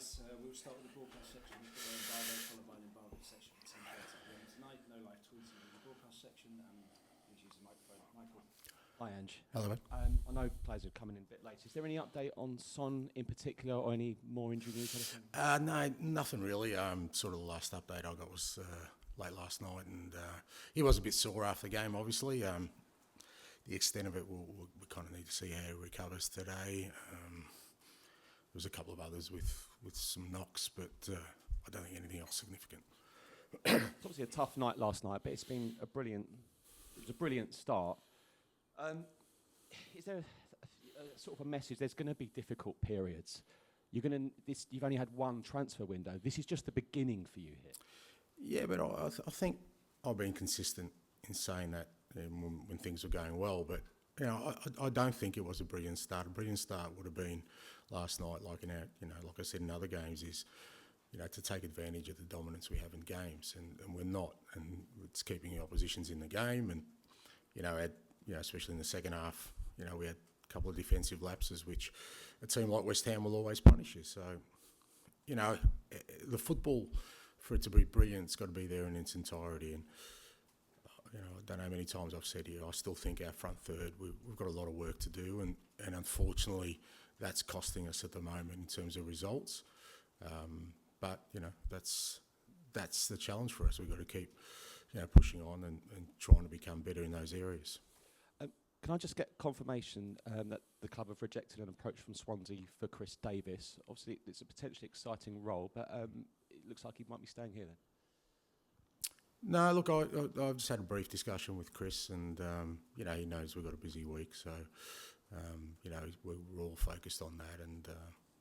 guys. We'll start with the broadcast section. We've got Bardo followed by an embargo section at 10:30 tonight. No live tweeting in the broadcast section, and please use the microphone. Michael. Hi, Ange. Hello, mate. I know players are coming in a bit late. Is there any update on Son in particular, or any more injury news? No, nothing really. Sort of the last update I got was late last night, and he was a bit sore after the game, obviously. The extent of it, we kind of need to see how he recovers today. There was a couple of others with some knocks, but I don't think anything else significant. It's obviously a tough night last night, but it's been a brilliant start. Is there a sort of a message? There's going to be difficult periods. You've only had one transfer window. This is just the beginning for you here. Yeah, but I think I've been consistent in saying that when things were going well. But I don't think it was a brilliant start. A brilliant start would have been last night, like I said in other games, is to take advantage of the dominance we have in games, and we're not, and it's keeping the oppositions in the game, and especially in the second half, we had a couple of defensive lapses, which a team like West Ham will always punish you. So, the football, for it to be brilliant, it's got to be there in its entirety. And I don't know how many times I've said here, I still think our front third, we've got a lot of work to do, and unfortunately, that's costing us at the moment in terms of results. But that's the challenge for us. We've got to keep pushing on and trying to become better in those areas. Can I just get confirmation that the club have rejected an approach from Swansea for Chris Davies? Obviously, it's a potentially exciting role, but it looks like he might be staying here then. No, look, I've just had a brief discussion with Chris, and he knows we've got a busy week, so we're all focused on that. And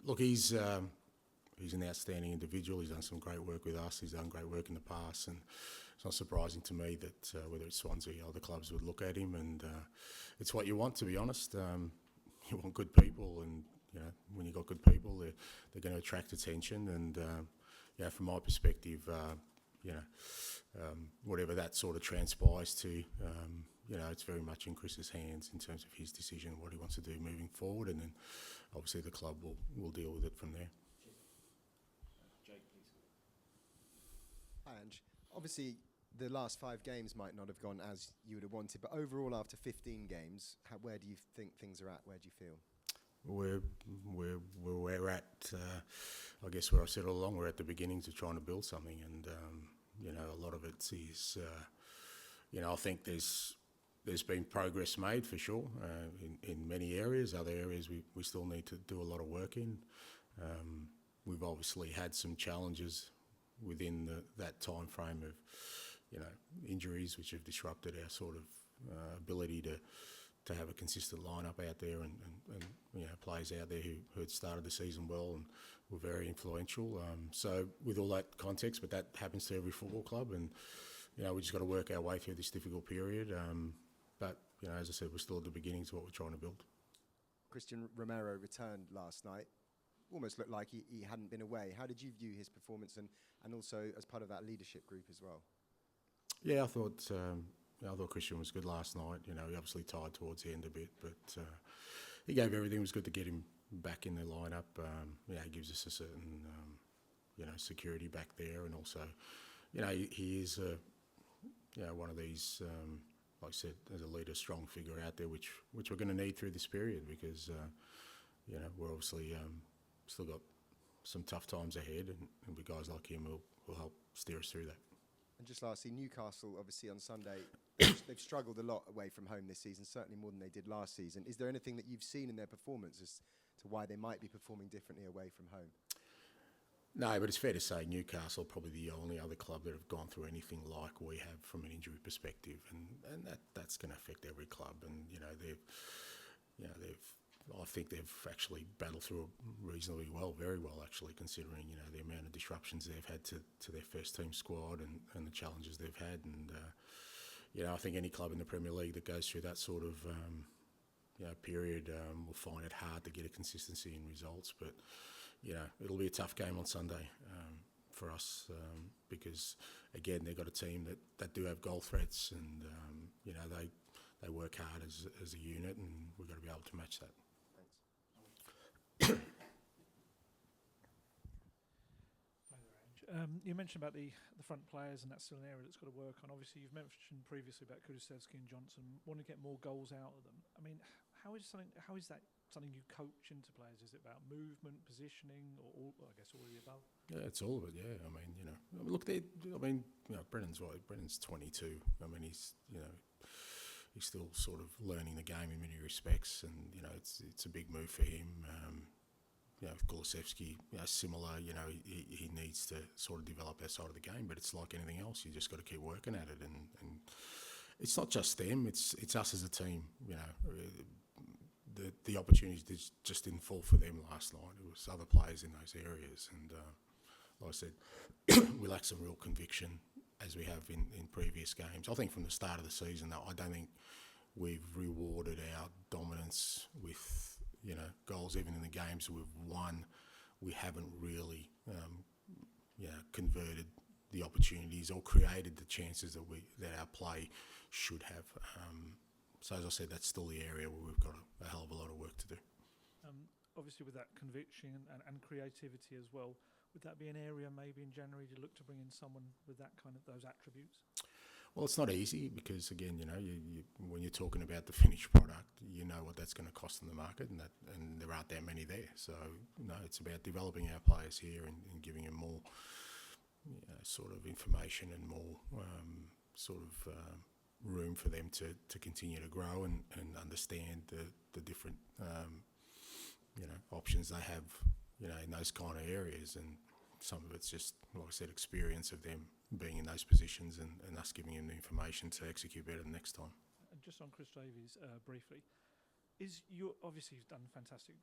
look, he's an outstanding individual. He's done some great work with us. He's done great work in the past, and it's not surprising to me that whether it's Swansea or other clubs would look at him, and it's what you want, to be honest. You want good people, and when you've got good people, they're going to attract attention. And from my perspective, whatever that sort of transpires to, it's very much in Chris's hands in terms of his decision, what he wants to do moving forward, and then obviously the club will deal with it from there. Jake, please. Hi, Ange. Obviously, the last 5 games might not have gone as you would have wanted, but overall, after 15 games, where do you think things are at? Where do you feel? We're at, I guess where I said all along, we're at the beginnings of trying to build something, and a lot of it is, I think there's been progress made for sure in many areas. Other areas we still need to do a lot of work in. We've obviously had some challenges within that time frame of injuries, which have disrupted our sort of ability to have a consistent lineup out there, and players out there who had started the season well and were very influential. So with all that context, but that happens to every football club, and we just got to work our way through this difficult period. But as I said, we're still at the beginnings of what we're trying to build. Christian Romero returned last night. Almost looked like he hadn't been away. How did you view his performance, and also as part of that leadership group as well? Yeah, I thought Christian was good last night. He obviously tired towards the end a bit, but he gave everything. It was good to get him back in the lineup. He gives us a certain security back there, and also he is one of these like I said, as a leader, strong figure out there, which we're going to need through this period, because we're obviously still got some tough times ahead, and with guys like him will help steer us through that. And just lastly, Newcastle, obviously on Sunday, they've struggled a lot away from home this season, certainly more than they did last season. Is there anything that you've seen in their performance as to why they might be performing differently away from home? No, but it's fair to say Newcastle are probably the only other club that have gone through anything like we have from an injury perspective, and that's going to affect every club. And I think they've actually battled through it reasonably well, very well actually, considering the amount of disruptions they've had to their first team squad and the challenges they've had. And I think any club in the Premier League that goes through that sort of period will find it hard to get a consistency in results. But it'll be a tough game on Sunday for us because again they've got a team that do have goal threats, and they work hard as a unit, and we've got to be able to match that. You mentioned about the front players, and that's still an area that's got to work on. Obviously, you've mentioned previously about Kulusevski and Johnson wanting to get more goals out of them. I mean, how is that something you coach into players? Is it about movement, positioning, or I guess all of the above? Yeah, it's all of it. Yeah, I mean, look, Brennan's right. Brennan's 22. I mean, he's still sort of learning the game in many respects, and it's a big move for him. Kulusevski, similar. He needs to sort of develop that side of the game, but it's like anything else. You just got to keep working at it, and it's not just them. It's us as a team. The opportunities just didn't fall for them last night. It was other players in those areas, and like I said, we lack some real conviction as we have in previous games. I think from the start of the season, though, I don't think we've rewarded our dominance with goals. Even in the games we've won, we haven't really converted the opportunities or created the chances that our play should have. So as I said, that's still the area where we've got a hell of a lot of work to do. Obviously, with that conviction and creativity as well, would that be an area maybe in January to look to bring in someone with that kind of those attributes? Well, it's not easy because, again, when you're talking about the finished product, you know what that's going to cost in the market, and there aren't that many there. So, it's about developing our players here and giving them more sort of information and more room for them to continue to grow and understand the different options they have in those kind of areas. And some of it's just, like I said, experience of them being in those positions and us giving them the information to execute better the next time. And just on Chris Davies, briefly, obviously you've done fantastic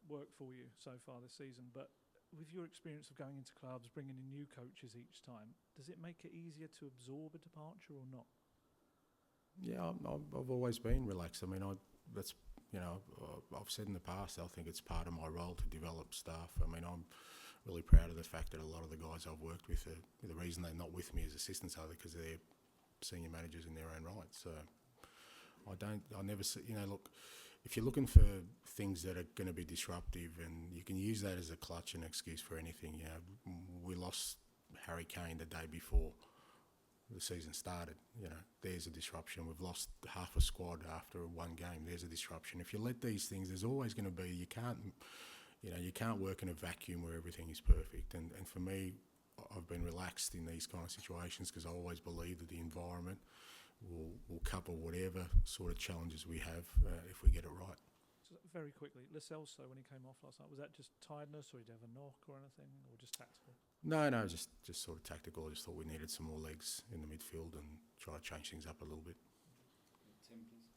work for you so far this season, but with your experience of going into clubs, bringing in new coaches each time, does it make it easier to absorb a departure or not? Yeah, I've always been relaxed. I mean, I've said in the past, I think it's part of my role to develop staff. I mean, I'm really proud of the fact that a lot of the guys I've worked with, the reason they're not with me as assistants are because they're senior managers in their own right. So I never see, look, if you're looking for things that are going to be disruptive, and you can use that as a clutch and excuse for anything. We lost Harry Kane the day before the season started. There's a disruption. We've lost half a squad after one game. There's a disruption. If you let these things, there's always going to be. You can't work in a vacuum where everything is perfect. And for me, I've been relaxed in these kind of situations because I always believe that the environment will cover whatever sort of challenges we have if we get it right. So very quickly, Lascelles, when he came off last night, was that just tiredness, or did he have a knock or anything, or just tactical? No, just sort of tactical. I just thought we needed some more legs in the midfield and try to change things up a little bit. Tim, please.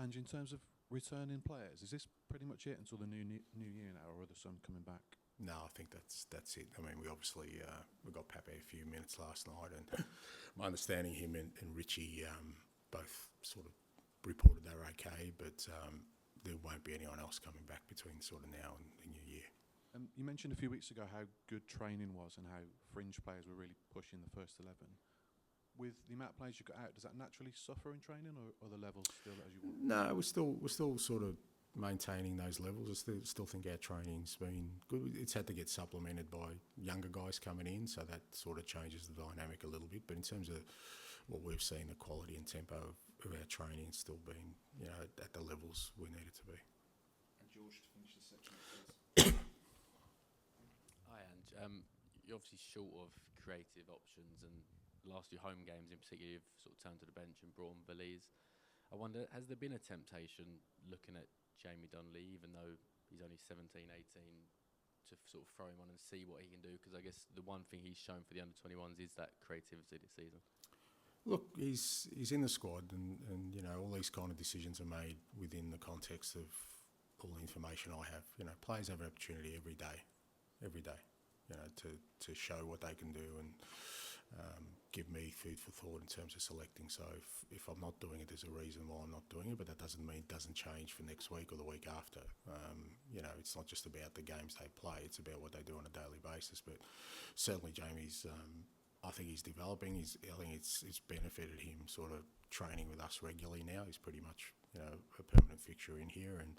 Ange, in terms of returning players, is this pretty much it until the new year now, or are there some coming back? No, I think that's it. I mean, we obviously we got Pape a few minutes last night, and my understanding, him and Richie both sort of reported they were okay, but there won't be anyone else coming back between sort of now and the new year. You mentioned a few weeks ago how good training was and how fringe players were really pushing the first 11. With the amount of players you got out, does that naturally suffer in training, or are the levels still as you want? No, we're still sort of maintaining those levels. I still think our training's been good. It's had to get supplemented by younger guys coming in, so that sort of changes the dynamic a little bit. But in terms of what we've seen, the quality and tempo of our training still being, at the levels we need it to be. And George, to finish this section, please. Hi, Ange. You're obviously short of creative options, and the last few home games in particular, you've sort of turned to the bench and brought on Valise. I wonder, has there been a temptation looking at Jamie Dunley, even though he's only 17, 18, to sort of throw him on and see what he can do? Because I guess the one thing he's shown for the under-21s is that creativity this season. Look, he's in the squad, and all these kind of decisions are made within the context of all the information I have. Players have an opportunity every day, to show what they can do and give me food for thought in terms of selecting. So if I'm not doing it, there's a reason why I'm not doing it, but that doesn't mean it doesn't change for next week or the week after. It's not just about the games they play, it's about what they do on a daily basis. But certainly Jamie's, I think he's developing. I think it's benefited him sort of training with us regularly now. He's pretty much, a permanent fixture in here, and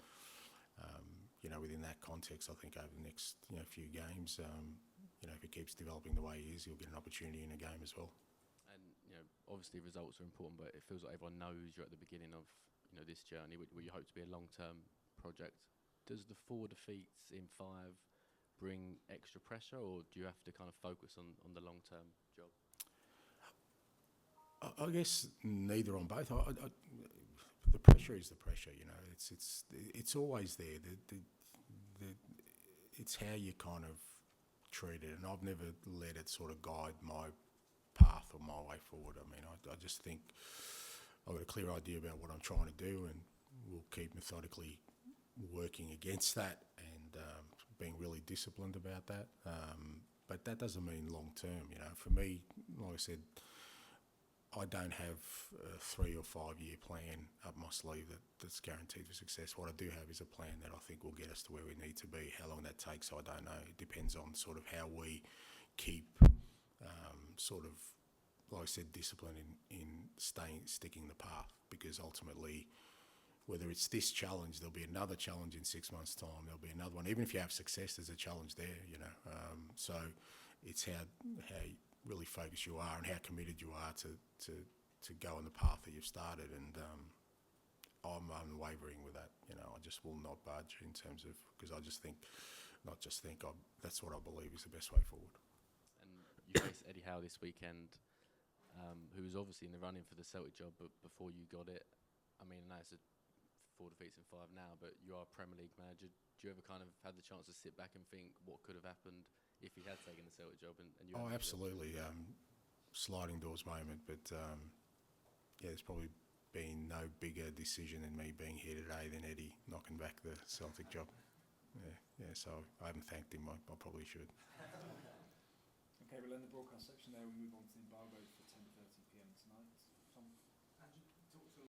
within that context, I think over the next few games, if he keeps developing the way he is, he'll get an opportunity in a game as well. And obviously results are important, but it feels like everyone knows you're at the beginning of this journey, where you hope to be a long-term project. Does the 4 defeats in 5 bring extra pressure, or do you have to kind of focus on the long-term job? I guess neither on both. The pressure is the pressure. It's always there. It's how you kind of treat it, and I've never let it sort of guide my path or my way forward. I mean, I just think I've got a clear idea about what I'm trying to do, and we'll keep methodically working against that and being really disciplined about that. But that doesn't mean long term. For me, like I said, I don't have a 3 or 5 year plan up my sleeve that's guaranteed for success. What I do have is a plan that I think will get us to where we need to be. How long that takes, I don't know. It depends on sort of how we keep sort of, like I said, discipline in sticking the path, because ultimately, whether it's this challenge, there'll be another challenge in 6 months' time, there'll be another one. Even if you have success, there's a challenge there, So it's how really focused you are and how committed you are to go on the path that you've started, and I'm unwavering with that. I just will not budge in terms of, because I just think, that's what I believe is the best way forward. And you face Eddie Howe this weekend, who was obviously in the running for the Celtic job, but before you got it, I mean, I know it's 4 defeats in 5 now, but you are a Premier League manager. Do you ever kind of have the chance to sit back and think what could have happened if he had taken the Celtic job? And you absolutely. Sliding doors moment, but there's probably been no bigger decision in me being here today than Eddie knocking back the Celtic job. So I haven't thanked him. I probably should. Okay, we'll end the broadcast section there. We'll move on to the embargo for 10:30 p.m. tonight. Tom?